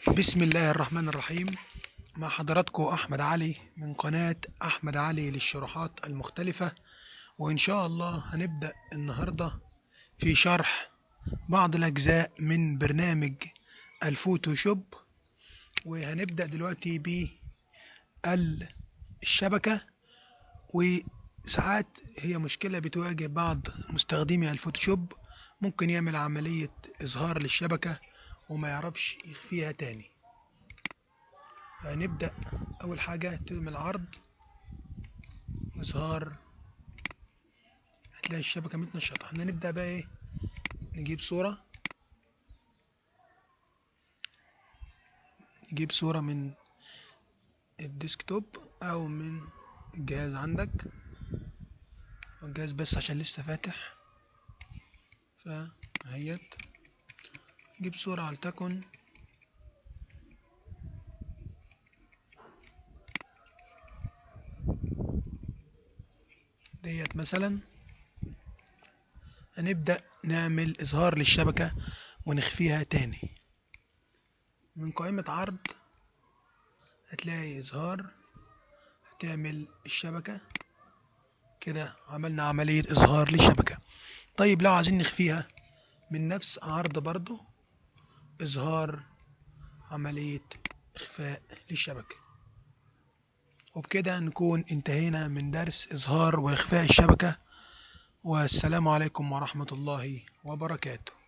بسم الله الرحمن الرحيم. مع حضراتكم أحمد علي من قناة أحمد علي للشروحات المختلفة، وإن شاء الله هنبدأ النهاردة في شرح بعض الأجزاء من برنامج الفوتوشوب. وهنبدأ دلوقتي بالشبكة، وساعات هي مشكلة بتواجه بعض مستخدمي الفوتوشوب، ممكن يعمل عملية إظهار للشبكة وما يعرفش يخفيها تاني. هنبدأ أول حاجة تعمل عرض إظهار، هتلاقي الشبكة متنشطة. احنا نبدأ بقى ايه، نجيب صورة من الديسكتوب أو من الجهاز عندك، الجهاز بس عشان لسه فاتح. فهيت نجيب صورة ولتكن ديت مثلا. هنبدأ نعمل إظهار للشبكة ونخفيها تاني. من قائمة عرض هتلاقي إظهار، هتعمل الشبكة كده، عملنا عملية إظهار للشبكة. طيب لو عايزين نخفيها، من نفس عرض برضو إظهار، عملية إخفاء للشبكة. وبكده نكون انتهينا من درس إظهار وإخفاء الشبكة، والسلام عليكم ورحمة الله وبركاته.